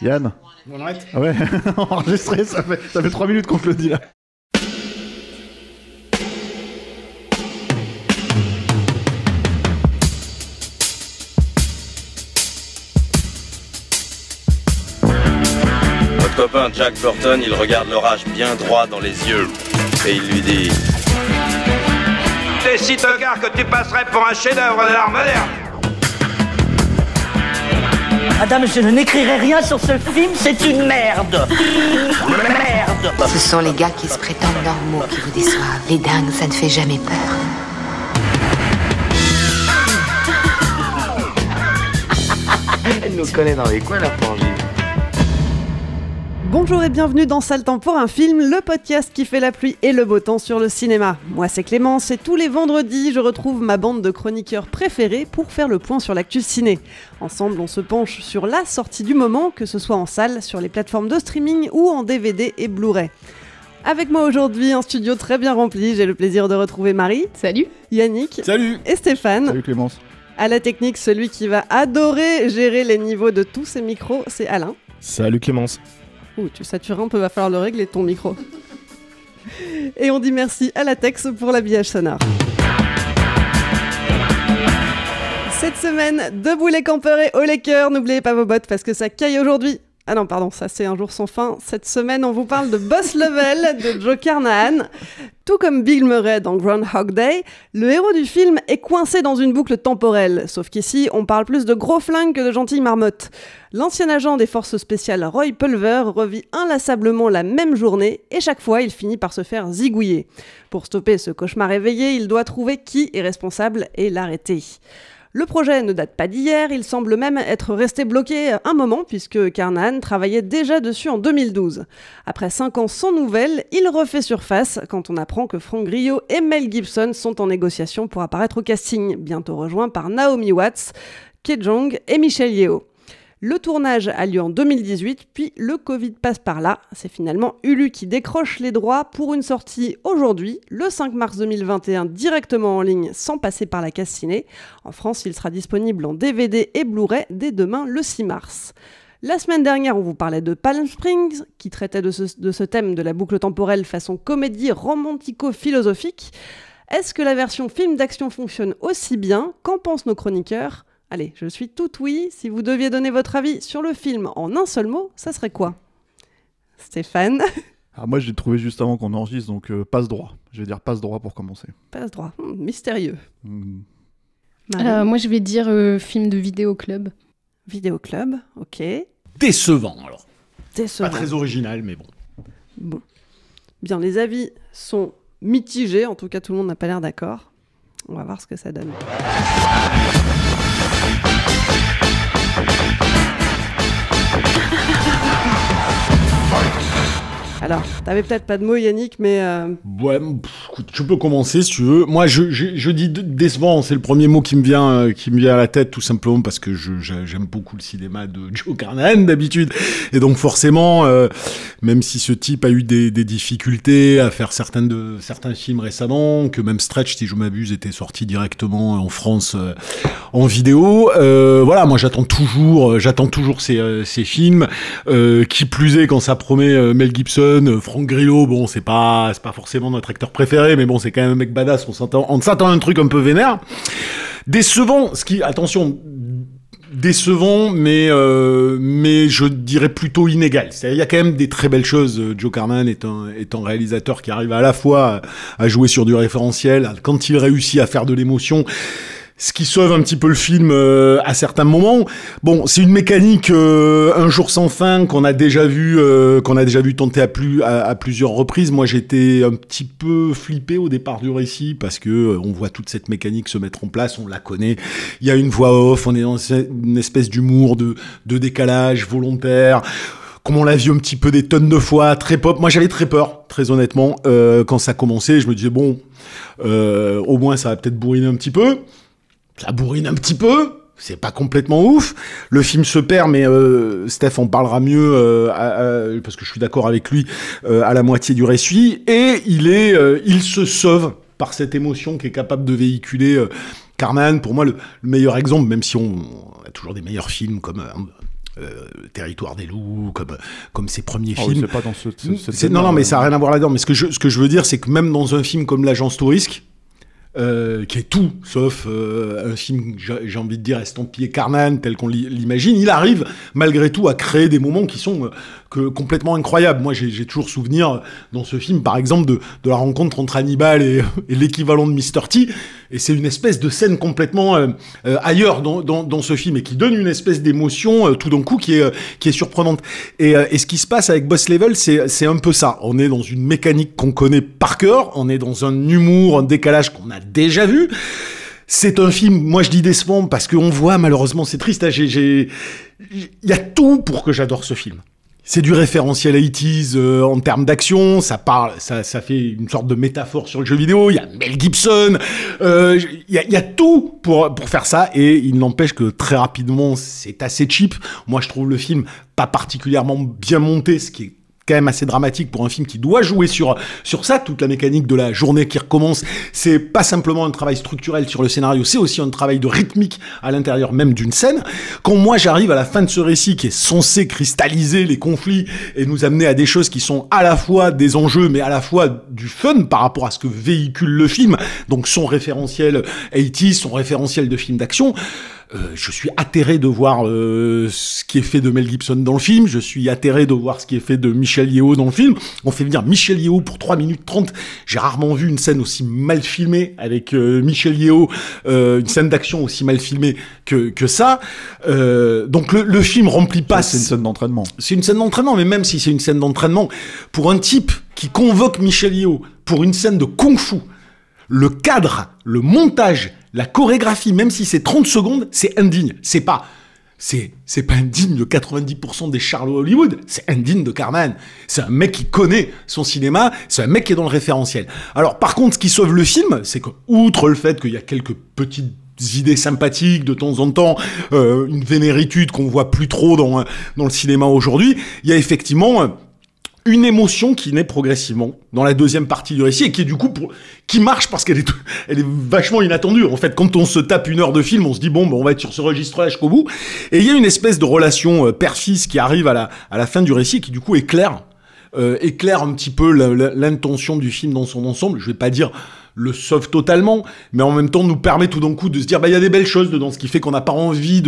Yann. On arrête ? Ah ouais, enregistré, ça fait 3 minutes qu'on te le dit là. Votre copain Jack Burton, il regarde l'orage bien droit dans les yeux et il lui dit: T'es si tocard que tu passerais pour un chef-d'œuvre de l'art moderne. Madame, je n'écrirai rien sur ce film, c'est une merde. Merde. Ce sont les gars qui se prétendent normaux qui vous déçoivent. Les dingues, ça ne fait jamais peur. Elle nous connaît dans les coins, la frangine. Bonjour et bienvenue dans Sale Temps pour un film, le podcast qui fait la pluie et le beau temps sur le cinéma. Moi c'est Clémence et tous les vendredis je retrouve ma bande de chroniqueurs préférés pour faire le point sur l'actu ciné. Ensemble on se penche sur la sortie du moment, que ce soit en salle, sur les plateformes de streaming ou en DVD et Blu-ray. Avec moi aujourd'hui, un studio très bien rempli, j'ai le plaisir de retrouver Marie. Salut. Yannick. Salut. Et Stéphane. Salut Clémence. À la technique, celui qui va adorer gérer les niveaux de tous ces micros, c'est Alain. Salut Clémence. Ouh, tu satures un peu, va falloir le régler ton micro. Et on dit merci à Latex pour l'habillage sonore. Cette semaine, debout les campeurs et haut les cœurs, n'oubliez pas vos bottes parce que ça caille aujourd'hui. Ah non, pardon, ça c'est un jour sans fin. Cette semaine, on vous parle de Boss Level de Joe Carnahan. Tout comme Bill Murray dans Groundhog Day, le héros du film est coincé dans une boucle temporelle. Sauf qu'ici, on parle plus de gros flingues que de gentilles marmottes. L'ancien agent des forces spéciales Roy Pulver revit inlassablement la même journée et chaque fois, il finit par se faire zigouiller. Pour stopper ce cauchemar éveillé, il doit trouver qui est responsable et l'arrêter. Le projet ne date pas d'hier, il semble même être resté bloqué un moment puisque Carnahan travaillait déjà dessus en 2012. Après 5 ans sans nouvelles, il refait surface quand on apprend que Frank Grillo et Mel Gibson sont en négociation pour apparaître au casting, bientôt rejoints par Naomi Watts, Ke Jeong et Michelle Yeoh. Le tournage a lieu en 2018, puis le Covid passe par là. C'est finalement Hulu qui décroche les droits pour une sortie aujourd'hui, le 5 mars 2021, directement en ligne, sans passer par la case ciné. En France, il sera disponible en DVD et Blu-ray dès demain, le 6 mars. La semaine dernière, on vous parlait de Palm Springs, qui traitait de ce thème de la boucle temporelle façon comédie romantico-philosophique. Est-ce que la version film d'action fonctionne aussi bien ? Qu'en pensent nos chroniqueurs ? Allez, je suis tout oui. Si vous deviez donner votre avis sur le film en un seul mot, ça serait quoi ? Stéphane ? Ah, moi j'ai trouvé juste avant qu'on enregistre, donc passe droit. Je vais dire passe droit pour commencer. Passe droit, mystérieux. Moi je vais dire film de vidéoclub. Vidéoclub, ok. Décevant alors. Décevant. Pas très original, mais bon. Bon. Bien, les avis sont mitigés. En tout cas, tout le monde n'a pas l'air d'accord. On va voir ce que ça donne. Alors, t'avais peut-être pas de mots, Yannick, mais... Ouais, écoute, tu peux commencer si tu veux. Moi, je dis décevant, c'est le premier mot qui me vient à la tête, tout simplement parce que j'aime beaucoup le cinéma de Joe Carnahan d'habitude, et donc forcément, même si ce type a eu des difficultés à faire certains films récemment, que même Stretch, si je m'abuse, était sorti directement en France en vidéo. Voilà, moi j'attends toujours ces films. Qui plus est quand ça promet Mel Gibson. Frank Grillo, bon, c'est pas forcément notre acteur préféré, mais bon, c'est quand même un mec badass, on s'attend à un truc un peu vénère. Décevant, mais je dirais plutôt inégal. C'est-à-dire, il y a quand même des très belles choses. Joe Carnahan est un réalisateur qui arrive à la fois à jouer sur du référentiel, quand il réussit à faire de l'émotion, ce qui sauve un petit peu le film à certains moments. Bon, c'est une mécanique un jour sans fin qu'on a déjà vu tenter à plusieurs reprises. Moi, j'étais un petit peu flippé au départ du récit parce que on voit toute cette mécanique se mettre en place, on la connaît. Il y a une voix off, on est dans une espèce d'humour de décalage volontaire. Comme on l'a vu un petit peu des tonnes de fois, très pop. Moi, j'avais très peur, très honnêtement, quand ça commençait. Je me disais bon, au moins ça va peut-être bourriner un petit peu. Ça bourrine un petit peu, c'est pas complètement ouf. Le film se perd, mais Steph en parlera mieux parce que je suis d'accord avec lui à la moitié du récit. Et il se sauve par cette émotion qu'est capable de véhiculer Carnahan. Pour moi, le meilleur exemple, même si on a toujours des meilleurs films comme Territoire des loups, comme ses premiers Oh, films. oui, c'est pas dans cette non, mais ça n'a rien à voir là-dedans. Mais ce que je veux dire, c'est que même dans un film comme L'Agence Tourisque, qui est tout sauf un film, j'ai envie de dire, estampillé Carnan tel qu'on l'imagine, il arrive malgré tout à créer des moments qui sont complètement incroyables. Moi, j'ai toujours souvenir dans ce film, par exemple, de la rencontre entre Hannibal et l'équivalent de Mr. T, et c'est une espèce de scène complètement ailleurs dans ce film, et qui donne une espèce d'émotion tout d'un coup qui est surprenante. Et ce qui se passe avec Boss Level, c'est un peu ça. On est dans une mécanique qu'on connaît par cœur, on est dans un humour, un décalage qu'on a déjà vu. C'est un film, moi je dis décevant, parce qu'on voit, malheureusement, c'est triste, hein, il y a tout pour que j'adore ce film. C'est du référentiel 80s en termes d'action, ça fait une sorte de métaphore sur le jeu vidéo, il y a Mel Gibson, il y a tout pour faire ça, et il n'empêche que très rapidement, c'est assez cheap. Moi, je trouve le film pas particulièrement bien monté, ce qui est quand même assez dramatique pour un film qui doit jouer sur ça, toute la mécanique de la journée qui recommence. C'est pas simplement un travail structurel sur le scénario, c'est aussi un travail de rythmique à l'intérieur même d'une scène. Quand moi j'arrive à la fin de ce récit qui est censé cristalliser les conflits et nous amener à des choses qui sont à la fois des enjeux mais à la fois du fun par rapport à ce que véhicule le film, donc son référentiel 80s, son référentiel de film d'action, je suis atterré de voir ce qui est fait de Mel Gibson dans le film, je suis atterré de voir ce qui est fait de Michel Yeo dans le film. On fait venir Michel Yeo pour 3 minutes 30. J'ai rarement vu une scène aussi mal filmée avec Michel Yeo, une scène d'action aussi mal filmée que ça. Donc le film remplit pas... C'est une scène d'entraînement. C'est une scène d'entraînement, mais même si c'est une scène d'entraînement, pour un type qui convoque Michel Yeo pour une scène de kung-fu, le cadre, le montage, la chorégraphie, même si c'est 30 secondes, c'est indigne. C'est pas indigne de 90% des Charlots Hollywood. C'est indigne de Carman. C'est un mec qui connaît son cinéma. C'est un mec qui est dans le référentiel. Alors, par contre, ce qui sauve le film, c'est que, outre le fait qu'il y a quelques petites idées sympathiques de temps en temps, une vénéritude qu'on voit plus trop dans le cinéma aujourd'hui, il y a effectivement une émotion qui naît progressivement dans la deuxième partie du récit et qui est du coup qui marche parce qu'elle est vachement inattendue. En fait, quand on se tape 1 heure de film, on se dit bon, on va être sur ce registre-là jusqu'au bout. Et il y a une espèce de relation père-fils qui arrive à la fin du récit et qui du coup éclaire un petit peu l'intention du film dans son ensemble. Je vais pas dire le sauve totalement, mais en même temps nous permet tout d'un coup de se dire il y a des belles choses dedans, ce qui fait qu'on n'a pas envie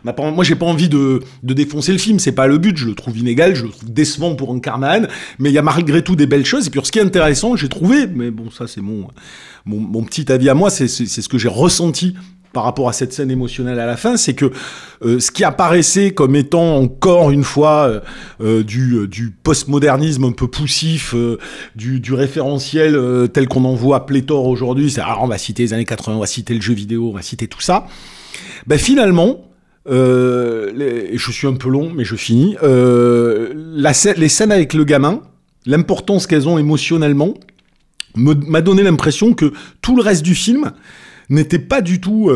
moi j'ai pas envie de défoncer le film, c'est pas le but, je le trouve inégal, je le trouve décevant pour un Carnahan, mais il y a malgré tout des belles choses. Et puis ce qui est intéressant, j'ai trouvé, mais bon, ça c'est mon petit avis à moi, c'est ce que j'ai ressenti par rapport à cette scène émotionnelle à la fin, c'est que ce qui apparaissait comme étant encore une fois du postmodernisme un peu poussif, du référentiel tel qu'on en voit pléthore aujourd'hui, alors on va citer les années 80, on va citer le jeu vidéo, on va citer tout ça, ben finalement, je suis un peu long mais je finis, les scènes avec le gamin, l'importance qu'elles ont émotionnellement m'a donné l'impression que tout le reste du film n'était pas du tout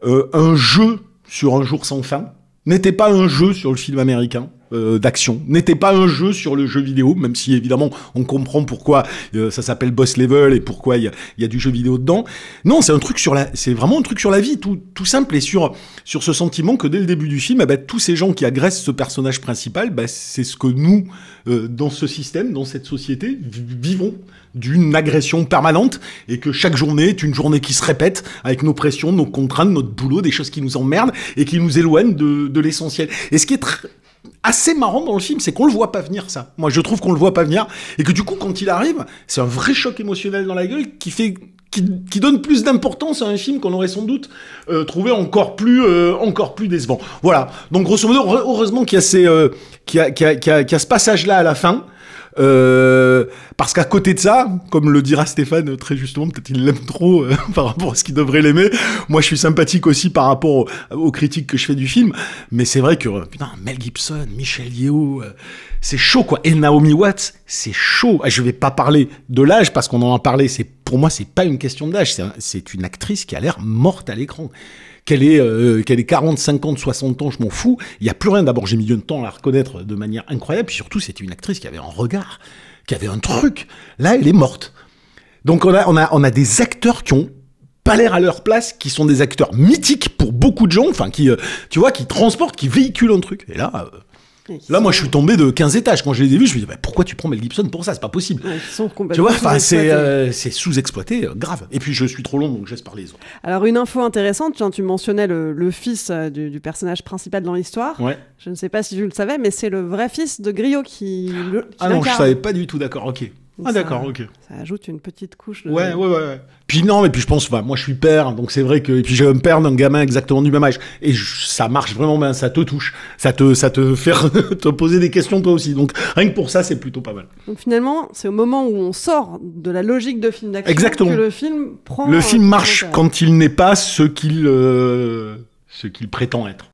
un jeu sur Un jour sans fin, n'était pas un jeu sur le film américain d'action, n'était pas un jeu sur le jeu vidéo, même si évidemment on comprend pourquoi ça s'appelle Boss Level et pourquoi il y a du jeu vidéo dedans. Non, c'est vraiment un truc sur la vie, tout simple, et sur ce sentiment que dès le début du film, tous ces gens qui agressent ce personnage principal, c'est ce que nous, dans ce système, dans cette société, vivons, d'une agression permanente, et que chaque journée est une journée qui se répète avec nos pressions, nos contraintes, notre boulot, des choses qui nous emmerdent et qui nous éloignent de l'essentiel. Et ce qui est assez marrant dans le film, c'est qu'on le voit pas venir, ça. Moi, je trouve qu'on le voit pas venir, et que du coup, quand il arrive, c'est un vrai choc émotionnel dans la gueule qui donne plus d'importance à un film qu'on aurait sans doute trouvé encore plus décevant. Voilà. Donc, grosso modo, heureusement qu'il y a ce passage-là à la fin. Parce qu'à côté de ça, comme le dira Stéphane très justement, peut-être il l'aime trop par rapport à ce qu'il devrait l'aimer. Moi, je suis sympathique aussi par rapport aux critiques que je fais du film. Mais c'est vrai que, putain, Mel Gibson, Michel Yeo, c'est chaud, quoi. Et Naomi Watts, c'est chaud. Je vais pas parler de l'âge parce qu'on en a parlé. Pour moi, c'est pas une question d'âge. C'est une actrice qui a l'air morte à l'écran. Qu'elle ait 40, 50, 60 ans, je m'en fous. Il n'y a plus rien. D'abord, j'ai mis du temps à la reconnaître de manière incroyable. Puis surtout, c'était une actrice qui avait un regard, qui avait un truc. Là, elle est morte. Donc, on a des acteurs qui ont pas l'air à leur place, qui sont des acteurs mythiques pour beaucoup de gens, enfin qui, tu vois, qui transportent, qui véhiculent un truc. Et là, moi, je suis tombé de 15 étages. Quand je les ai vus, je me dis, pourquoi tu prends Mel Gibson pour ça? C'est pas possible. Ouais, ils sont complètement tu vois, enfin, sous-exploités. c'est sous-exploité, grave. Et puis, je suis trop long, donc je laisse parler les autres. Alors, une info intéressante, tu mentionnais le fils du personnage principal dans l'histoire. Ouais. Je ne sais pas si tu le savais, mais c'est le vrai fils de Griot qui Ah non, l'incarne. je savais pas du tout, d'accord, ok. Donc Ah d'accord, ok. Ça ajoute une petite couche de... Ouais. Puis non, mais puis je pense, moi je suis père, donc c'est vrai que, et puis j'ai un père d'un gamin exactement du même âge, et ça marche vraiment bien, ça te touche, ça te fait te poser des questions toi aussi, donc rien que pour ça c'est plutôt pas mal. Donc finalement, c'est au moment où on sort de la logique de film d'action Exactement. que le film prend... Le film marche intérêt. quand il n'est pas ce qu'il prétend être.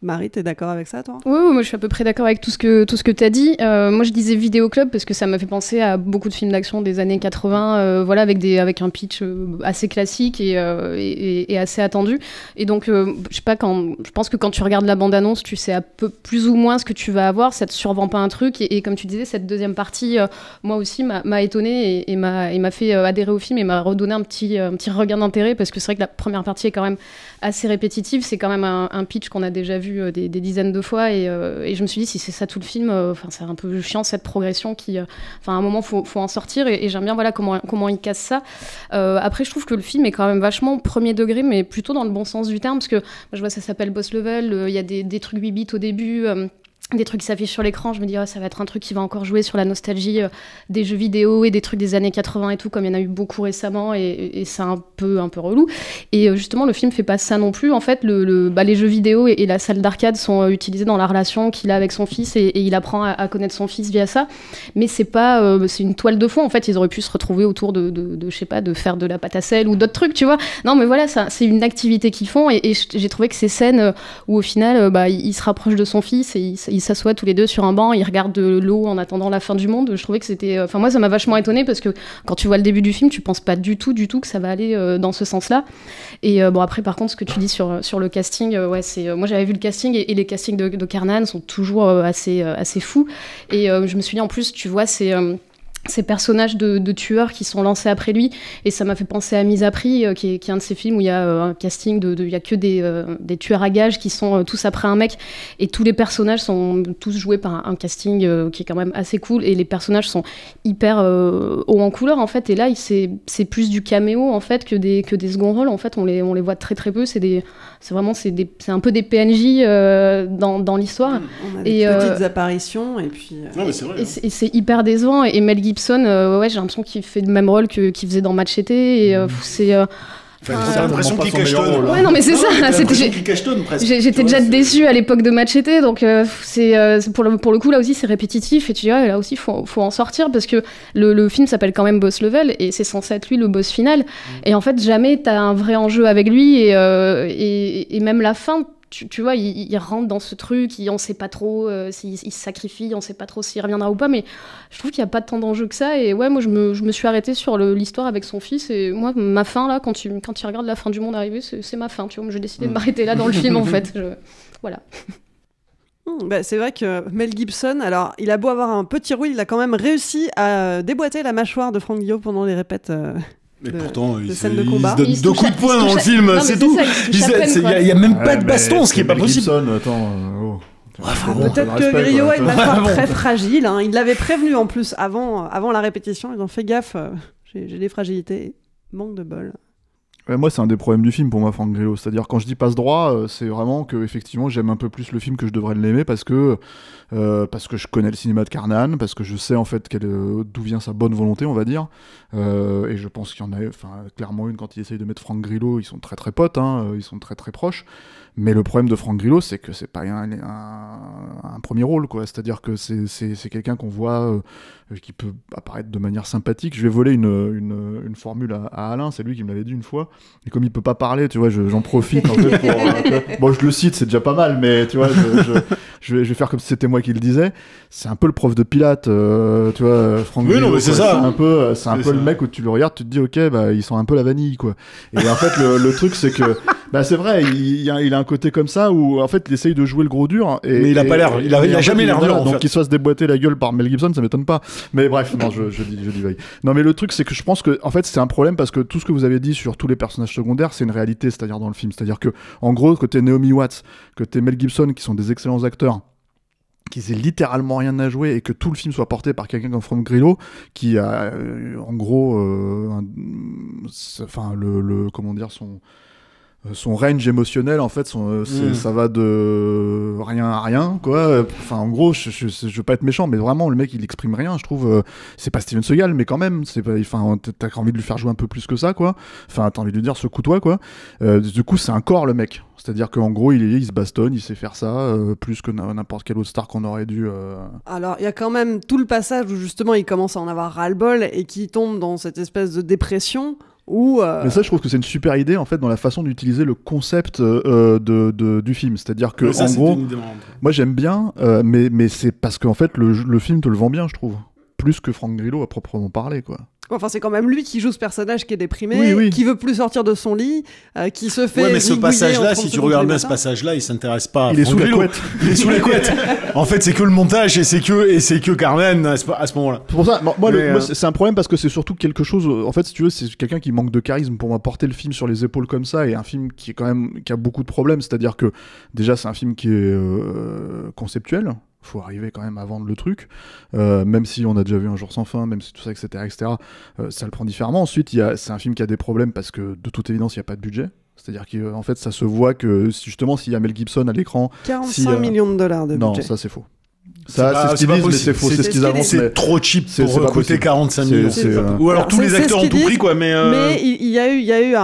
Marie, t'es d'accord avec ça, toi? Oui, moi je suis à peu près d'accord avec tout ce que tu as dit. Moi je disais Vidéoclub parce que ça m'a fait penser à beaucoup de films d'action des années 80, voilà, avec un pitch assez classique et assez attendu. Et donc, je sais pas, je pense que quand tu regardes la bande-annonce, tu sais un peu plus ou moins ce que tu vas avoir, ça te survend pas un truc. Et comme tu disais, cette deuxième partie, moi aussi, m'a étonnée et m'a fait adhérer au film et m'a redonné un petit regain d'intérêt parce que c'est vrai que la première partie est quand même assez répétitive. C'est quand même un pitch qu'on a déjà vu des dizaines de fois et je me suis dit si c'est ça tout le film, c'est un peu chiant cette progression qui, à un moment faut en sortir et j'aime bien voilà comment il casse ça. Après je trouve que le film est quand même vachement premier degré mais plutôt dans le bon sens du terme parce que moi, je vois ça s'appelle Boss Level, il y a des trucs 8 bits au début. Des trucs qui s'affichent sur l'écran, je me dis ça va être un truc qui va encore jouer sur la nostalgie des jeux vidéo et des trucs des années 80 et tout, comme il y en a eu beaucoup récemment et c'est un peu relou. Et justement, le film fait pas ça non plus. En fait, les jeux vidéo et la salle d'arcade sont utilisés dans la relation qu'il a avec son fils et il apprend à connaître son fils via ça. Mais c'est pas, c'est une toile de fond. En fait, ils auraient pu se retrouver autour de je sais pas, de faire de la pâte à sel ou d'autres trucs, tu vois. Non, mais voilà, c'est une activité qu'ils font et j'ai trouvé que ces scènes où au final, il se rapproche de son fils et ils s'assoient tous les deux sur un banc, ils regardent de l'eau en attendant la fin du monde. Je trouvais que c'était... moi, ça m'a vachement étonnée parce que quand tu vois le début du film, tu penses pas du tout que ça va aller dans ce sens-là. Et après, par contre, ce que tu dis sur le casting, moi, j'avais vu le casting et les castings de Carnahan sont toujours assez fous. Et je me suis dit, en plus, tu vois, ces personnages de tueurs qui sont lancés après lui et ça m'a fait penser à Mise à Prix qui est un de ces films où il y a un casting il y a que des tueurs à gages qui sont tous après un mec et tous les personnages sont tous joués par un casting qui est quand même assez cool et les personnages sont hyper hauts en couleur en fait et là c'est plus du caméo en fait que des second rôles en fait on les voit très très peu c'est un peu des PNJ dans l'histoire. On a des petites apparitions et puis non, mais c'est vrai, et c'est hyper décevant et Mel Gibson j'ai l'impression qu'il fait le même rôle qu'il faisait dans Machete et c'est t'as l'impression qu'il cachetonne. Ouais, non, mais c'est ça. J'étais déjà déçue à l'époque de Machete, donc c'est pour le coup là aussi c'est répétitif et tu dis là aussi faut en sortir parce que le film s'appelle quand même Boss Level et c'est censé être lui le boss final et en fait jamais t'as un vrai enjeu avec lui et même la fin. Tu vois, il rentre dans ce truc, on sait pas trop s'il se sacrifie, on sait pas trop s'il reviendra ou pas, mais je trouve qu'il y a pas tant d'enjeux que ça. Et ouais, moi je me suis arrêtée sur l'histoire avec son fils. Et moi, ma fin là, quand tu regardes la fin du monde arriver, c'est ma fin. Tu vois, moi j'ai décidé de m'arrêter là dans le film en fait. Voilà. C'est vrai que Mel Gibson, alors il a beau avoir un petit rôle, il a quand même réussi à déboîter la mâchoire de Frank Grillo pendant les répètes. Mais pourtant, il se scènes de combat. donne 2 coups de poing dans le film, non, c'est tout. Il y a même pas de baston, ce qui est pas possible. Gibson, attends, peut-être que Grillo a une mâchoire très fragile. Hein. Il l'avait prévenu en plus avant la répétition. Ils ont fait gaffe. J'ai des fragilités. Manque de bol. Ouais, moi, c'est un des problèmes du film pour moi, Frank Grillo. C'est-à-dire, quand je dis passe droit, c'est vraiment que effectivement, j'aime un peu plus le film que je devrais l'aimer parce que je connais le cinéma de Carnahan, parce que je sais en fait d'où vient sa bonne volonté, on va dire. Et je pense qu'il y en a clairement une quand il essaye de mettre Frank Grillo. Ils sont très très potes, ils sont très très proches. Mais le problème de Frank Grillo, c'est que c'est pas un premier rôle, quoi. C'est-à-dire que c'est quelqu'un qu'on voit qui peut apparaître de manière sympathique. Je vais voler une formule à Alain, c'est lui qui me l'avait dit une fois. Et comme il peut pas parler, tu vois, j'en profite en fait pour. Bon, je le cite, c'est déjà pas mal, mais tu vois, je vais faire comme si c'était moi qui le disais. C'est un peu le prof de Pilate, tu vois, Franck Oui, Grillo, non, mais c'est quoi. ça. C'est un peu le mec où tu le regardes, tu te dis, ok, bah, ils sont un peu la vanille, quoi. Et en fait, le truc, c'est que, bah, c'est vrai, il a un côté comme ça où, en fait, il essaye de jouer le gros dur. Mais il a pas l'air, il a jamais l'air dur, en donc fait. qu'il soit se déboîter la gueule par Mel Gibson, ça m'étonne pas. Mais bref, non, je divague. Non, mais le truc, c'est que je pense que, en fait, c'est un problème parce que tout ce que vous avez dit sur tous les personnages secondaires, c'est une réalité, c'est-à-dire dans le film. C'est-à-dire que, en gros, que t'es Naomi Watts, que t'es Mel Gibson, qui sont des excellents acteurs, qu'ils aient littéralement rien à jouer et que tout le film soit porté par quelqu'un comme Franck Grillo, qui a, en gros, comment dire, son range émotionnel, en fait, ça va de rien à rien, quoi. Enfin, en gros, je veux pas être méchant, mais vraiment, le mec, il exprime rien, je trouve. C'est pas Steven Seagal, mais quand même, t'as envie de lui faire jouer un peu plus que ça, quoi. Enfin, t'as envie de lui dire, secoue-toi, quoi. Du coup, c'est un corps, le mec. C'est-à-dire qu'en gros, il se bastonne, il sait faire ça, plus que n'importe quel autre star qu'on aurait dû... Alors, il y a quand même tout le passage où, justement, il commence à en avoir ras-le-bol et qui tombe dans cette espèce de dépression. Mais ça, je trouve que c'est une super idée en fait dans la façon d'utiliser le concept du film. C'est-à-dire que ça, en gros, moi j'aime bien, mais c'est parce qu'en fait le film te le vend bien, je trouve, plus que Franck Grillo à proprement parler, quoi. Enfin, c'est quand même lui qui joue ce personnage qui est déprimé, qui veut plus sortir de son lit, qui se fait. Ouais, mais ce passage-là, si tu regardes bien ce passage-là, il s'intéresse pas. Il est sous la couette. Il est sous la couette. En fait, c'est que le montage et c'est que Carnan à ce moment-là. C'est pour ça. Moi, c'est un problème parce que c'est surtout quelque chose. En fait, si tu veux, c'est quelqu'un qui manque de charisme pour m'apporter le film sur les épaules comme ça, et un film qui est quand même qui a beaucoup de problèmes. C'est-à-dire que déjà, c'est un film qui est conceptuel. Faut arriver quand même à vendre le truc, même si on a déjà vu Un jour sans fin, même si tout ça, etc., ça le prend différemment. Ensuite, c'est un film qui a des problèmes parce que de toute évidence, il n'y a pas de budget. C'est-à-dire qu'en fait, ça se voit que justement, s'il y a Mel Gibson à l'écran... 45 millions de dollars de budget. Non, ça c'est faux. Ça, c'est ce qu'ils disent, mais c'est faux, c'est ce qu'ils avancent. C'est trop cheap pour coûter 45 millions. Ou alors tous les acteurs ont tout pris, quoi. Mais il y a eu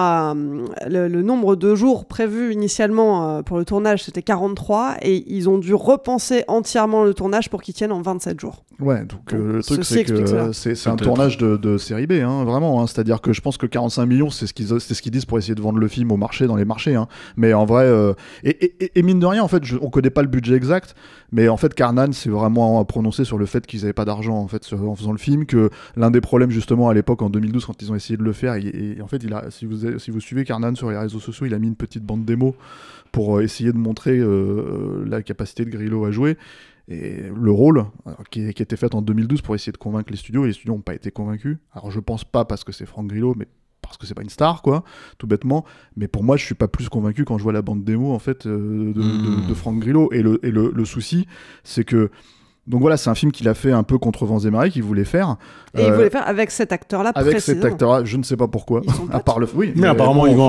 le nombre de jours prévus initialement pour le tournage, c'était 43, et ils ont dû repenser entièrement le tournage pour qu'il tienne en 27 jours. Ouais, donc le truc, c'est que c'est un tournage de série B, hein, vraiment. Hein, c'est-à-dire que je pense que 45 millions, c'est ce qu'ils disent pour essayer de vendre le film au marché, dans les marchés. Hein. Mais en vrai, et mine de rien, en fait, on connaît pas le budget exact, mais en fait, Carnan, c'est vraiment à prononcer sur le fait qu'ils n'avaient pas d'argent en fait en faisant le film, que l'un des problèmes justement à l'époque en 2012 quand ils ont essayé de le faire, et en fait si vous suivez Carnan sur les réseaux sociaux, il a mis une petite bande démo pour essayer de montrer la capacité de Grillo à jouer et le rôle qui était fait en 2012 pour essayer de convaincre les studios, et les studios n'ont pas été convaincus. Alors je pense pas parce que c'est Franck Grillo, mais parce que c'est pas une star, quoi, tout bêtement. Mais pour moi, je suis pas plus convaincu quand je vois la bande démo en fait de Franck Grillo. Et le souci, c'est que donc voilà, c'est un film qu'il a fait un peu contre vents et marées, qu'il voulait faire. Et il voulait faire avec cet acteur-là précisément. Avec cet acteur-là, je ne sais pas pourquoi. À part le... Oui, mais apparemment, ils vont...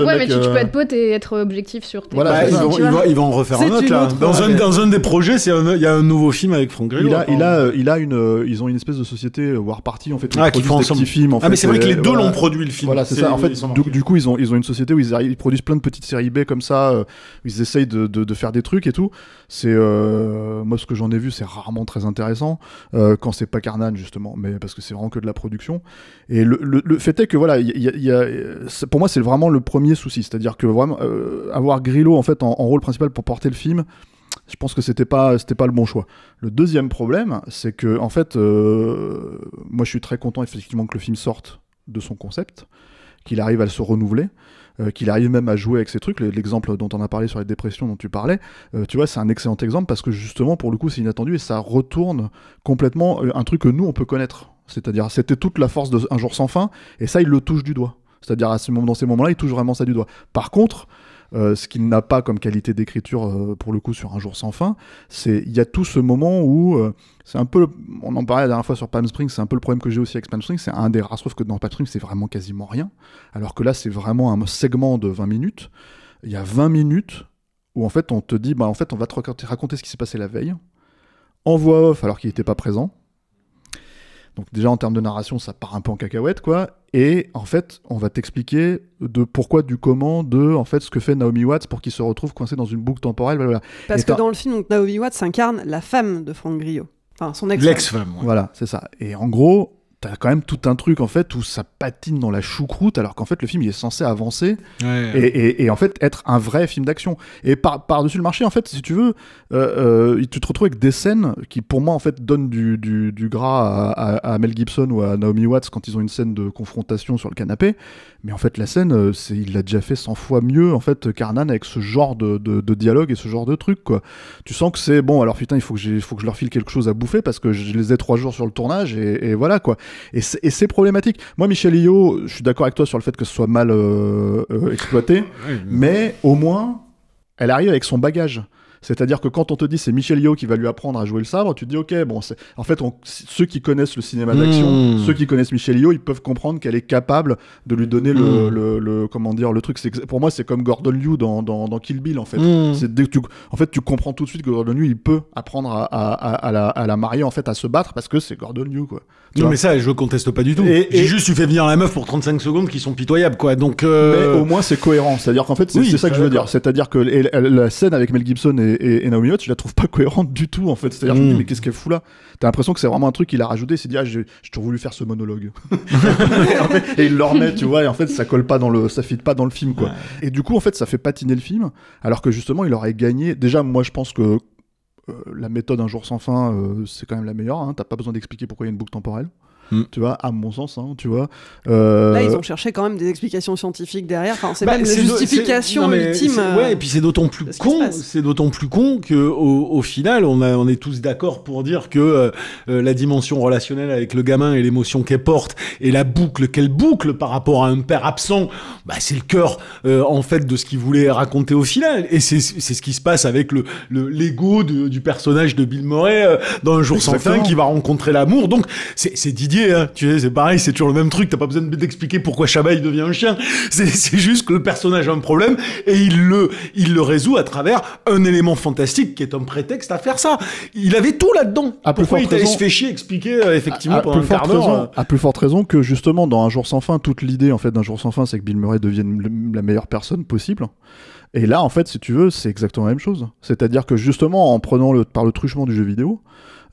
Ouais, mais tu peux être pote et être objectif sur tes... Voilà, ils vont en refaire un autre, là. Dans un des projets, il y a un nouveau film avec Franck Grillo. Ils ont une espèce de société War Party, en fait, qui font ensemble. Petits films, en fait, mais c'est vrai que les deux l'ont produit, le film. Voilà, c'est ça. En fait, du coup, ils ont une société où ils produisent plein de petites séries B comme ça, où ils essayent de faire des trucs et tout. C'est... Moi, ce que j'en ai vu, c'est rarement très intéressant quand c'est pas Carnan, justement, mais parce que c'est vraiment que de la production. Et le fait est que voilà, pour moi c'est vraiment le premier souci, c'est-à-dire que vraiment avoir Grillo en fait en rôle principal pour porter le film, je pense que c'était pas le bon choix. Le deuxième problème, c'est que en fait moi je suis très content effectivement que le film sorte de son concept, qu'il arrive à se renouveler, qu'il arrive même à jouer avec ces trucs. L'exemple dont on a parlé sur les dépressions dont tu parlais, tu vois, c'est un excellent exemple parce que justement pour le coup c'est inattendu et ça retourne complètement un truc que nous on peut connaître, c'est-à-dire c'était toute la force de Un jour sans fin, et ça il le touche du doigt, c'est-à-dire dans ces moments-là il touche vraiment ça du doigt. Par contre ce qu'il n'a pas comme qualité d'écriture pour le coup sur Un jour sans fin, c'est il y a tout ce moment où c'est un peu, on en parlait la dernière fois sur Palm Springs, c'est un peu le problème que j'ai aussi avec Palm Springs, c'est un des rares, sauf que dans Palm Springs c'est vraiment quasiment rien, alors que là c'est vraiment un segment de 20 minutes, il y a 20 minutes où en fait on te dit, bah en fait on va te raconter ce qui s'est passé la veille, en voix off alors qu'il n'était pas présent. Donc déjà en termes de narration ça part un peu en cacahuète, quoi, et en fait on va t'expliquer de pourquoi, du comment, de en fait ce que fait Naomi Watts pour qu'il se retrouve coincé dans une boucle temporelle, voilà. Parce que dans le film donc, Naomi Watts incarne la femme de Franck Grillo, enfin son ex-femme. L'ex-femme, ouais. Voilà, c'est ça. Et en gros t'as quand même tout un truc en fait où ça patine dans la choucroute alors qu'en fait le film il est censé avancer et en fait être un vrai film d'action. Et par-dessus le marché en fait si tu veux, tu te retrouves avec des scènes qui pour moi en fait donnent du gras à Mel Gibson ou à Naomi Watts quand ils ont une scène de confrontation sur le canapé. Mais en fait la scène il l'a déjà fait 100 fois mieux en fait Carnahan avec ce genre de dialogue et ce genre de truc quoi. Tu sens que c'est bon alors putain il faut que je leur file quelque chose à bouffer parce que je les ai 3 jours sur le tournage et voilà quoi. Et c'est problématique. Moi, Michelle Yeoh, je suis d'accord avec toi sur le fait que ce soit mal exploité, mais au moins, elle arrive avec son bagage. C'est-à-dire que quand on te dit c'est Michelle Yeoh qui va lui apprendre à jouer le sabre, tu te dis ok, bon, en fait, ceux qui connaissent le cinéma d'action, ceux qui connaissent Michelle Yeoh, ils peuvent comprendre qu'elle est capable de lui donner le comment dire, le truc. Pour moi, c'est comme Gordon Liu dans Kill Bill en fait. En fait, tu comprends tout de suite que Gordon Liu, il peut apprendre à la marier en fait, à se battre parce que c'est Gordon Liu quoi. Non mais ça, je conteste pas du tout. J'ai juste, tu fais venir la meuf pour 35 secondes qui sont pitoyables quoi. Donc. Mais au moins c'est cohérent. C'est-à-dire qu'en fait, c'est ça que je veux dire. C'est-à-dire que la scène avec Mel Gibson et Naomi Watts, je la trouve pas cohérente du tout en fait. C'est-à-dire je me dis mais qu'est-ce qu'elle fout là? T'as l'impression que c'est vraiment un truc qu'il a rajouté, il s'est dit j'ai toujours voulu faire ce monologue. Et il le remet, tu vois, et en fait ça colle pas ça fit pas dans le film quoi. Et du coup en fait ça fait patiner le film alors que justement il aurait gagné. Déjà moi je pense que la méthode Un jour sans fin c'est quand même la meilleure hein. T'as pas besoin d'expliquer pourquoi il y a une boucle temporelle. Tu vois, à mon sens, hein, tu vois. Là, ils ont cherché quand même des explications scientifiques derrière. Enfin, c'est même la justification ultime. Ouais, et puis c'est d'autant plus con. C'est d'autant plus con que au final, on est tous d'accord pour dire que la dimension relationnelle avec le gamin et l'émotion qu'elle porte et la boucle qu'elle boucle par rapport à un père absent, c'est le cœur en fait de ce qu'il voulait raconter au final. Et c'est ce qui se passe avec l'ego du personnage de Bill Murray dans Un jour sans fin qui va rencontrer l'amour. Donc c'est Didier. Hein, tu sais, c'est pareil, c'est toujours le même truc. T'as pas besoin d'expliquer pourquoi Chabat il devient un chien. C'est juste que le personnage a un problème et il le résout à travers un élément fantastique qui est un prétexte à faire ça. Il avait tout là-dedans. Pourquoi il se fait chier expliquer effectivement pendant un quart d'heure. À plus forte raison que justement dans Un jour sans fin, toute l'idée en fait d'Un jour sans fin, c'est que Bill Murray devienne la meilleure personne possible. Et là, en fait, si tu veux, c'est exactement la même chose. C'est-à-dire que justement, en prenant par le truchement du jeu vidéo.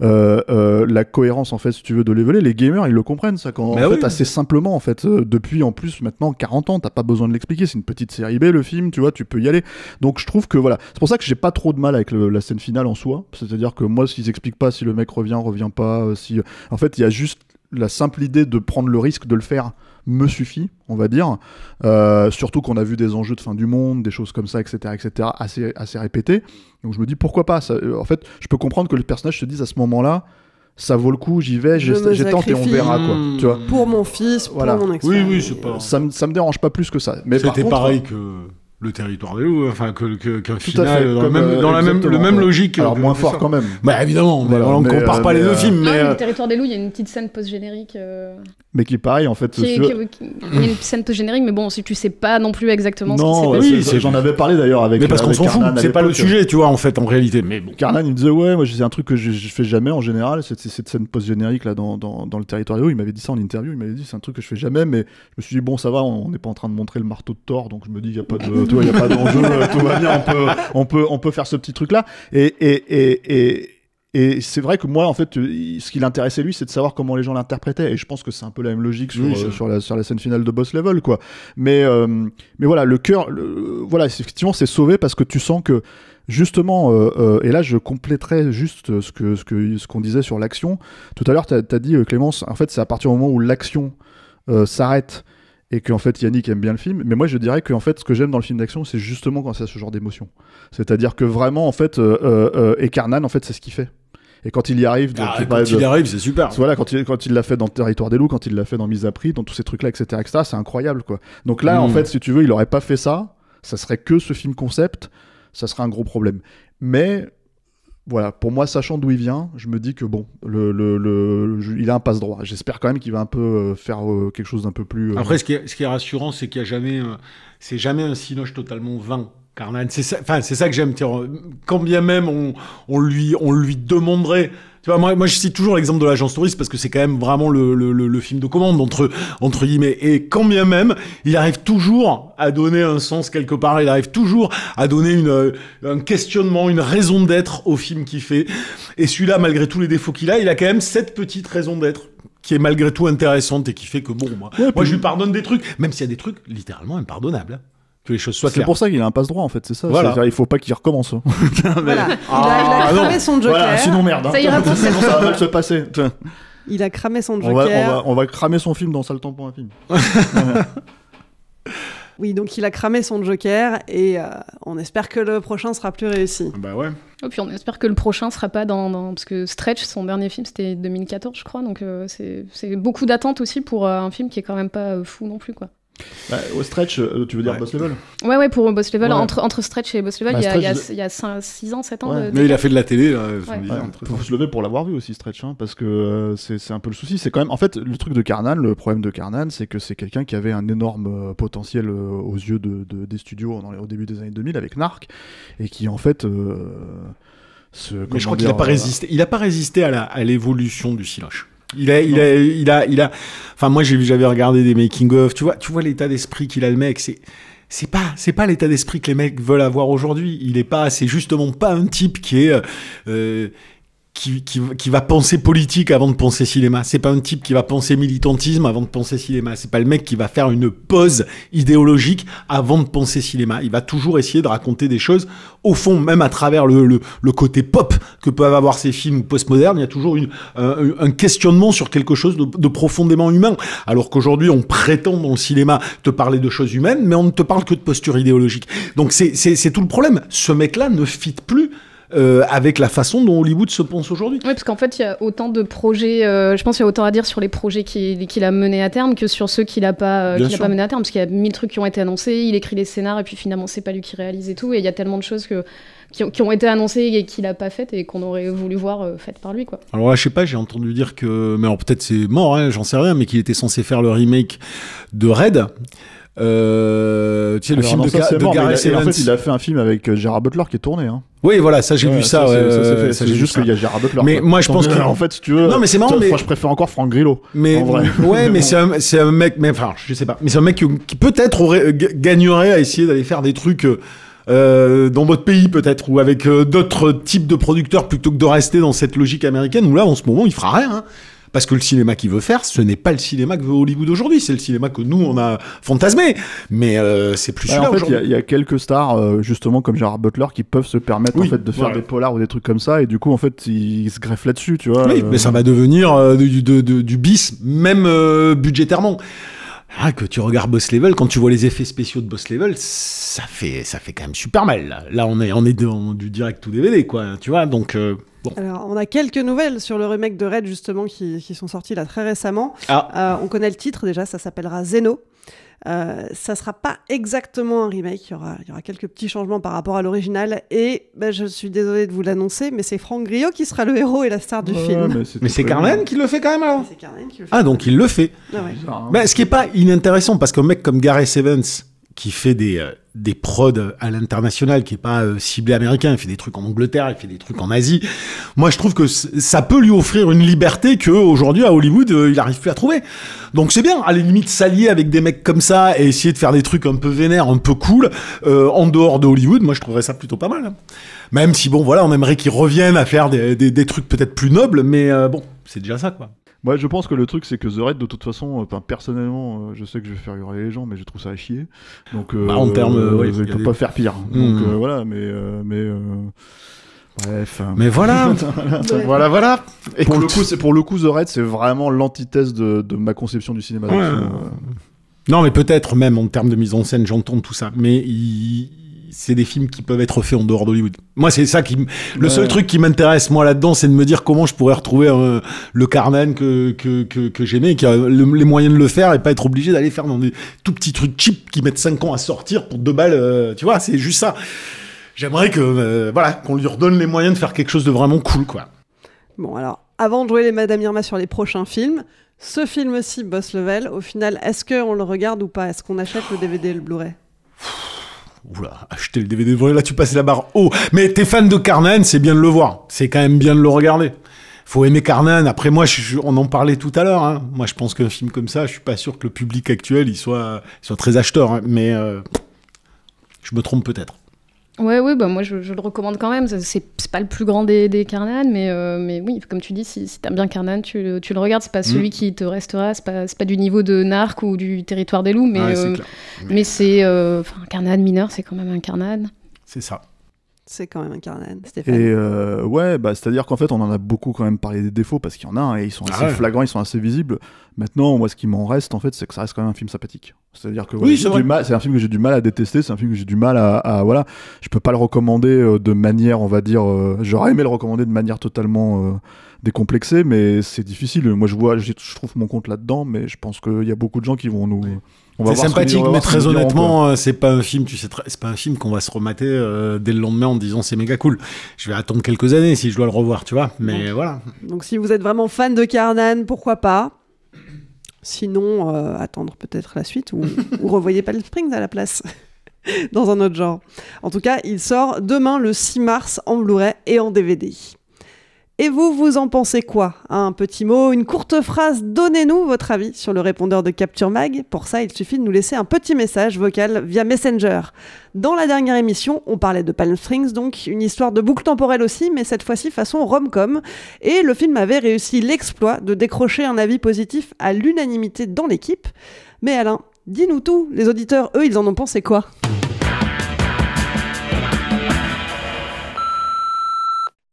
La cohérence en fait si tu veux de leveler, les gamers ils le comprennent ça quand en fait assez simplement en fait depuis en plus maintenant 40 ans t'as pas besoin de l'expliquer, c'est une petite série B le film, tu vois, tu peux y aller. Donc je trouve que voilà, c'est pour ça que j'ai pas trop de mal avec la scène finale en soi, c'est-à-dire que moi s'ils expliquent pas si le mec revient pas, si en fait il y a juste la simple idée de prendre le risque de le faire me suffit, on va dire. Surtout qu'on a vu des enjeux de fin du monde, des choses comme ça, etc., assez répétés. Donc je me dis pourquoi pas. Ça, en fait, je peux comprendre que le personnage se dise à ce moment-là, ça vaut le coup, j'y vais, j'ai tenté et on verra quoi. Tu vois. Pour mon fils, pour mon ex. Oui, c'est pas. Ça me dérange pas plus que ça. Mais c'était pareil que. Le territoire des loups, enfin qu'un final dans le même logique. Alors moins fort quand même. Évidemment, on ne compare pas les deux films. Mais le territoire des loups, il y a une petite scène post-générique. Mais qui est pareil en fait. Il y a une scène post-générique, mais bon, si tu sais pas non plus exactement ce qui s'est passé. J'en avais parlé d'ailleurs avec. Mais parce qu'on s'en fout, c'est pas le sujet, tu vois, en fait, en réalité. Mais bon. Carnahan, il me disait moi c'est un truc que je fais jamais en général, c'est cette scène post-générique là dans le territoire des loups. Il m'avait dit ça en interview, il m'avait dit c'est un truc que je fais jamais, mais je me suis dit bon ça va, on n'est pas en train de montrer le marteau de Thor, donc je me dis il y a pas d'enjeu. Tout va bien, on peut faire ce petit truc là et c'est vrai que moi en fait ce qui l'intéressait lui c'est de savoir comment les gens l'interprétaient et je pense que c'est un peu la même logique sur la scène finale de Boss Level quoi, mais voilà le cœur voilà effectivement c'est sauvé parce que tu sens que justement et là je compléterai juste ce qu'on disait sur l'action tout à l'heure. T'as dit Clémence, en fait c'est à partir du moment où l'action s'arrête et qu'en fait Yannick aime bien le film, mais moi je dirais que en fait ce que j'aime dans le film d'action c'est justement quand c'est ce genre d'émotion, c'est-à-dire que vraiment en fait et Carnahan en fait c'est ce qu'il fait, et quand il y arrive il y arrive c'est super, voilà, quand il l'a fait dans Territoire des loups, quand il l'a fait dans Mise à prix, dans tous ces trucs là etc., c'est incroyable quoi. Donc là en fait si tu veux il aurait pas fait ça serait que ce film concept, ça serait un gros problème, mais voilà, pour moi, sachant d'où il vient, je me dis que bon, il a un passe droit. J'espère quand même qu'il va un peu faire quelque chose d'un peu plus. Après, ce qui est rassurant, c'est qu'il y a jamais, c'est jamais un cinoche totalement vain. Carnahan, c'est ça que j'aime. Quand bien même on lui demanderait. Tu vois, moi, je cite toujours l'exemple de l'Agence Touriste parce que c'est quand même vraiment le film de commande entre guillemets. Et quand bien même, il arrive toujours à donner un sens quelque part. Il arrive toujours à donner un questionnement, une raison d'être au film qu'il fait. Et celui-là, malgré tous les défauts qu'il a, il a quand même cette petite raison d'être qui est malgré tout intéressante et qui fait que bon, moi je lui pardonne des trucs, même s'il y a des trucs littéralement impardonnables. Que les choses soient claires. C'est pour ça qu'il a un passe-droit en fait, c'est ça. Voilà. Il faut pas qu'il recommence. Voilà. Il a cramé son Joker. Voilà, sinon merde. Ça ira pour ça va mal se passer. Il a cramé son Joker. On va cramer son film dans Sale temps pour un film. Oui, donc il a cramé son Joker et on espère que le prochain sera plus réussi. Bah ouais. Et puis on espère que le prochain sera pas parce que Stretch, son dernier film, c'était 2014, je crois, donc c'est beaucoup d'attentes aussi pour un film qui est quand même pas fou non plus, quoi. Bah, au Stretch, tu veux dire Boss Level ? Ouais, pour Boss Level, Ouais. entre Stretch et Boss Level, il y a 6 ans, 7 ans. Ouais. Mais il a fait de la télé, là. Faut se lever pour l'avoir vu aussi, Stretch, hein, parce que c'est un peu le souci. C'est quand même, en fait, le truc de Carnan, le problème de Carnan, c'est que c'est quelqu'un qui avait un énorme potentiel aux yeux des studios au début des années 2000 avec Narc, et qui en fait. Mais je crois qu'il a pas résisté. Il a pas résisté à l'évolution du Siloche. Il a. Enfin, moi, j'avais regardé des making-of. Tu vois l'état d'esprit qu'il a, le mec. C'est pas l'état d'esprit que les mecs veulent avoir aujourd'hui. C'est justement pas un type qui est, qui va penser politique avant de penser cinéma. C'est pas un type qui va penser militantisme avant de penser cinéma. C'est pas le mec qui va faire une pause idéologique avant de penser cinéma. Il va toujours essayer de raconter des choses, au fond, même à travers le côté pop que peuvent avoir ces films postmodernes. Il y a toujours un questionnement sur quelque chose de profondément humain. Alors qu'aujourd'hui, on prétend dans le cinéma te parler de choses humaines, mais on ne te parle que de posture idéologique. Donc c'est tout le problème. Ce mec-là ne fit plus avec la façon dont Hollywood se pense aujourd'hui. Oui, parce qu'en fait, il y a autant de projets, je pense qu'il y a autant à dire sur les projets qu'il a menés à terme que sur ceux qu'il a pas menés à terme, parce qu'il y a 1000 trucs qui ont été annoncés, il écrit les scénars et puis finalement c'est pas lui qui réalise et tout, et il y a tellement de choses qui ont été annoncées et qu'il a pas faites et qu'on aurait voulu voir faites par lui, quoi. Alors là, je sais pas, j'ai entendu dire que, mais alors peut-être c'est mort, hein, j'en sais rien, mais qu'il était censé faire le remake de Red. Tu sais, le film de Gareth Evans. En fait, il a fait un film avec Gerard Butler qui est tourné. Hein. Oui, voilà, ça j'ai vu ça. C'est juste qu'il y a Gerard Butler. Mais moi, je pense que en fait, si tu veux, non, mais c'est marrant. Moi, je préfère encore Frank Grillo. Mais en vrai. Ouais, mais c'est un mec. Mais enfin, je sais pas. Mais c'est un mec qui peut-être gagnerait à essayer d'aller faire des trucs. Dans votre pays peut-être, ou avec d'autres types de producteurs plutôt que de rester dans cette logique américaine où là en ce moment il fera rien, hein. Parce que le cinéma qu'il veut faire, ce n'est pas le cinéma que veut Hollywood aujourd'hui, c'est le cinéma que nous on a fantasmé, mais c'est plus celui-là. En fait, aujourd'hui. il y a quelques stars justement comme Gerard Butler qui peuvent se permettre en fait de faire des polars ou des trucs comme ça, et du coup en fait ils se greffent là-dessus, tu vois. Oui, mais ça va devenir du bis, même budgétairement. Ah, que tu regardes Boss Level, quand tu vois les effets spéciaux de Boss Level, ça fait quand même super mal. Là on est dans du direct ou DVD, quoi, tu vois, donc bon. Alors, on a quelques nouvelles sur le remake de Red, justement, qui sont sorties là très récemment. On connaît le titre déjà, ça s'appellera Zeno. Ça sera pas exactement un remake, il y aura quelques petits changements par rapport à l'original, et je suis désolée de vous l'annoncer, mais c'est Frank Grillo qui sera le héros et la star du film. Mais c'est Carnan qui le fait quand même, alors. C'est Carnan qui le fait. Ah, donc il le fait. Ah ouais. Mais ce qui est pas inintéressant, parce qu'un mec comme Gareth Evans, qui fait des prods à l'international, qui est pas ciblé américain, il fait des trucs en Angleterre, il fait des trucs en Asie. Moi, je trouve que ça peut lui offrir une liberté que aujourd'hui à Hollywood, il arrive plus à trouver. Donc c'est bien, à la limite, s'allier avec des mecs comme ça et essayer de faire des trucs un peu vénères, un peu cool, en dehors de Hollywood. Moi, je trouverais ça plutôt pas mal. Hein. Même si bon, voilà, on aimerait qu'ils reviennent à faire des trucs peut-être plus nobles, mais bon, c'est déjà ça, quoi. Moi, je pense que le truc, c'est que The Raid, de toute façon, personnellement, je sais que je vais faire hurler les gens, mais je trouve ça à chier. Donc, en termes, il peut pas faire pire. Donc, voilà, bref. Mais voilà. Voilà. Et pour le coup, The Raid, c'est vraiment l'antithèse de ma conception du cinéma d'action. Non, mais peut-être même en termes de mise en scène, j'entends tout ça. Mais c'est des films qui peuvent être faits en dehors d'Hollywood. Moi, c'est ça le seul truc qui m'intéresse, moi, là-dedans, c'est de me dire comment je pourrais retrouver le Carnan que j'aimais, qui a les moyens de le faire et pas être obligé d'aller faire dans des tout petits trucs cheap qui mettent 5 ans à sortir pour 2 balles, tu vois, c'est juste ça. J'aimerais qu'on lui redonne les moyens de faire quelque chose de vraiment cool, quoi. Bon, alors, avant de jouer les Madame Irma sur les prochains films, ce film-ci, Boss Level, au final, est-ce qu'on le regarde ou pas ? Est-ce qu'on achète le DVD et le Blu-ray ? Oula, acheter le DVD, là tu passes la barre haut. Mais t'es fan de Carnan, c'est bien de le voir. C'est quand même bien de le regarder. Faut aimer Carnan. Après moi, on en parlait tout à l'heure. Hein. Moi, je pense qu'un film comme ça, je suis pas sûr que le public actuel il soit très acheteur. Hein. Mais je me trompe peut-être. Ouais, bah moi je le recommande quand même. C'est pas le plus grand des Carnahan, mais oui, comme tu dis, si t'aimes bien Carnahan, tu le regardes. C'est pas celui qui te restera, c'est pas du niveau de Narc ou du Territoire des loups, mais c'est Carnahan mineur, c'est quand même un Carnahan. C'est ça. C'est quand même un Carnahan, Stéphane. Et c'est-à-dire qu'en fait, on en a beaucoup quand même parlé des défauts, parce qu'il y en a un, et ils sont assez flagrants, ils sont assez visibles. Maintenant, moi, ce qui m'en reste, en fait, c'est que ça reste quand même un film sympathique. C'est-à-dire que c'est un film que j'ai du mal à détester, c'est un film que j'ai du mal à voilà. Je peux pas le recommander de manière, on va dire, j'aurais aimé le recommander de manière totalement décomplexée, mais c'est difficile. Moi, je trouve mon compte là-dedans, mais je pense qu'il y a beaucoup de gens qui vont nous... C'est sympathique, mais très honnêtement, c'est pas un film, c'est pas un film qu'on va se remater dès le lendemain en disant c'est méga cool. Je vais attendre quelques années si je dois le revoir, tu vois. Mais voilà. Donc si vous êtes vraiment fan de Carnahan, pourquoi pas. Sinon, attendre peut-être la suite ou revoyez Palm Springs à la place. Dans un autre genre. En tout cas, il sort demain le 6 mars en Blu-ray et en DVD. Et vous en pensez quoi ? Un petit mot, une courte phrase, donnez-nous votre avis sur le répondeur de Capture Mag. Pour ça, il suffit de nous laisser un petit message vocal via Messenger. Dans la dernière émission, on parlait de Palm Springs, donc une histoire de boucle temporelle aussi, mais cette fois-ci façon rom-com. Et le film avait réussi l'exploit de décrocher un avis positif à l'unanimité dans l'équipe. Mais Alain, dis-nous tout, les auditeurs, eux, ils en ont pensé quoi ?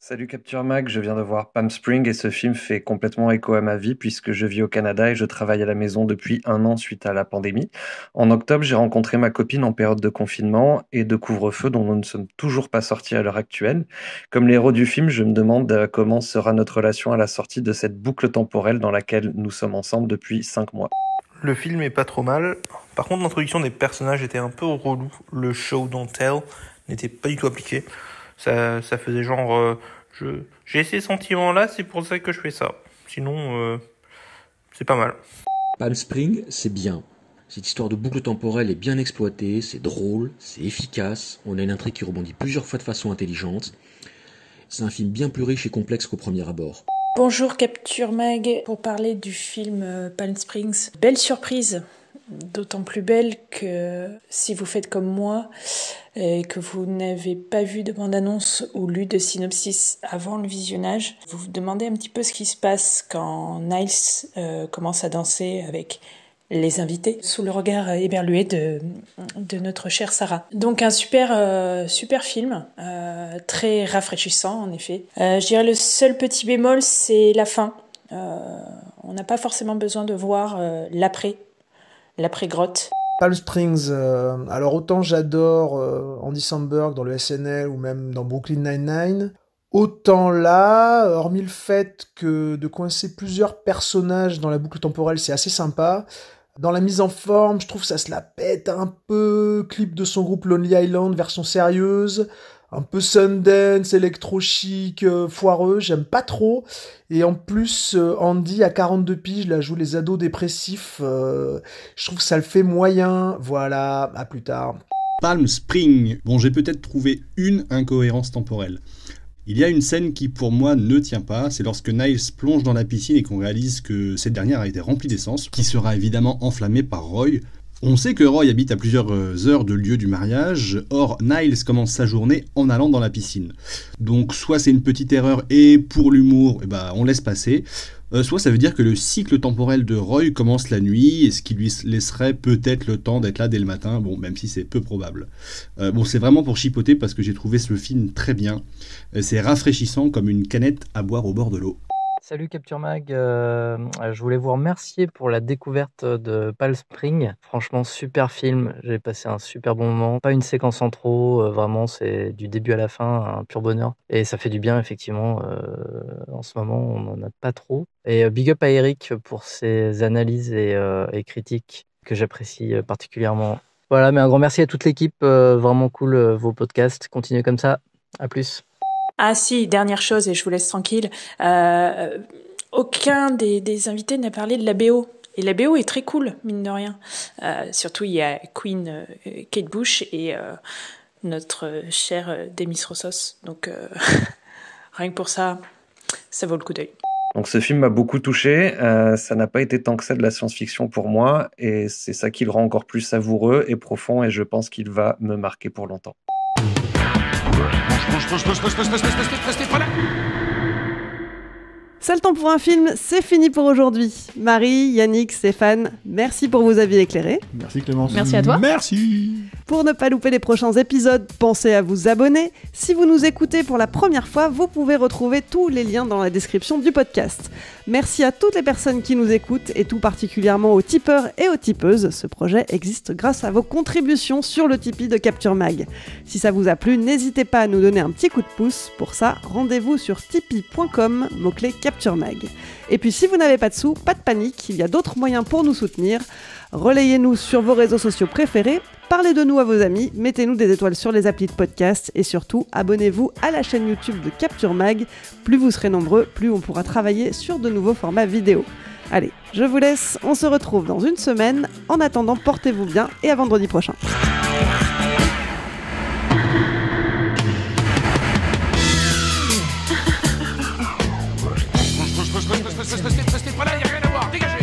Salut Capture Mag, je viens de voir Palm Springs et ce film fait complètement écho à ma vie puisque je vis au Canada et je travaille à la maison depuis 1 an suite à la pandémie. En octobre, j'ai rencontré ma copine en période de confinement et de couvre-feu dont nous ne sommes toujours pas sortis à l'heure actuelle. Comme les héros du film, je me demande comment sera notre relation à la sortie de cette boucle temporelle dans laquelle nous sommes ensemble depuis 5 mois. Le film est pas trop mal. Par contre, l'introduction des personnages était un peu relou. Le show don't tell n'était pas du tout appliqué. Ça faisait genre... J'ai ces sentiments-là, c'est pour ça que je fais ça. Sinon, c'est pas mal. Palm Springs, c'est bien. Cette histoire de boucle temporelle est bien exploitée, c'est drôle, c'est efficace, on a une intrigue qui rebondit plusieurs fois de façon intelligente. C'est un film bien plus riche et complexe qu'au premier abord. Bonjour Capture Mag, pour parler du film Palm Springs. Belle surprise, d'autant plus belle que si vous faites comme moi et que vous n'avez pas vu de bande-annonce ou lu de synopsis avant le visionnage, vous vous demandez un petit peu ce qui se passe quand Niles commence à danser avec les invités sous le regard éberlué de notre chère Sarah. Donc un super film, très rafraîchissant en effet. Je dirais le seul petit bémol, c'est la fin. On n'a pas forcément besoin de voir l'après-grotte. Palm Springs, alors autant j'adore Andy Samberg dans le SNL ou même dans Brooklyn Nine-Nine, autant là, hormis le fait que de coincer plusieurs personnages dans la boucle temporelle, c'est assez sympa. Dans la mise en forme, je trouve que ça se la pète un peu, clip de son groupe Lonely Island, version sérieuse, un peu Sundance, électro-chic, foireux, j'aime pas trop. Et en plus, Andy, à 42 piges, là, joue les ados dépressifs, je trouve que ça le fait moyen. Voilà, à plus tard. Palm Springs. Bon, j'ai peut-être trouvé une incohérence temporelle. Il y a une scène qui, pour moi, ne tient pas, c'est lorsque Niles plonge dans la piscine et qu'on réalise que cette dernière a été remplie d'essence, qui sera évidemment enflammée par Roy. On sait que Roy habite à plusieurs heures de lieu du mariage, or Niles commence sa journée en allant dans la piscine. Donc soit c'est une petite erreur et pour l'humour, on laisse passer, soit ça veut dire que le cycle temporel de Roy commence la nuit, et ce qui lui laisserait peut-être le temps d'être là dès le matin, bon, même si c'est peu probable. C'est vraiment pour chipoter parce que j'ai trouvé ce film très bien. C'est rafraîchissant comme une canette à boire au bord de l'eau. Salut Capture Mag, je voulais vous remercier pour la découverte de Palm Springs. Franchement, super film, j'ai passé un super bon moment. Pas une séquence en trop, vraiment c'est du début à la fin, un pur bonheur. Et ça fait du bien effectivement, en ce moment on n'en a pas trop. Et big up à Eric pour ses analyses et critiques que j'apprécie particulièrement. Voilà, mais un grand merci à toute l'équipe, vraiment cool vos podcasts, continuez comme ça, à plus. Ah si, dernière chose et je vous laisse tranquille. Aucun des invités n'a parlé de la BO. Et la BO est très cool, mine de rien. Surtout, il y a Queen, Kate Bush et notre chère Demis Roussos. Donc, rien que pour ça, ça vaut le coup d'œil. Donc ce film m'a beaucoup touché. Ça n'a pas été tant que ça de la science-fiction pour moi. Et c'est ça qui le rend encore plus savoureux et profond. Et je pense qu'il va me marquer pour longtemps. C'est le temps pour un film, c'est fini pour aujourd'hui. Marie, Yannick, Stéphane, merci pour vos avis éclairés. Merci Clémence. Merci à toi. Merci. Pour ne pas louper les prochains épisodes, pensez à vous abonner. Si vous nous écoutez pour la première fois, vous pouvez retrouver tous les liens dans la description du podcast. Merci à toutes les personnes qui nous écoutent et tout particulièrement aux tipeurs et aux tipeuses. Ce projet existe grâce à vos contributions sur le Tipeee de Capture Mag. Si ça vous a plu, n'hésitez pas à nous donner un petit coup de pouce. Pour ça, rendez-vous sur tipeee.com, mot-clé Capture Mag. Et puis si vous n'avez pas de sous, pas de panique, il y a d'autres moyens pour nous soutenir. Relayez-nous sur vos réseaux sociaux préférés, parlez de nous à vos amis, mettez-nous des étoiles sur les applis de podcast et surtout, abonnez-vous à la chaîne YouTube de Capture Mag. Plus vous serez nombreux, plus on pourra travailler sur de nouveaux formats vidéo. Allez, je vous laisse, on se retrouve dans une semaine. En attendant, portez-vous bien et à vendredi prochain. Restez pas là, y a rien à voir, dégagez!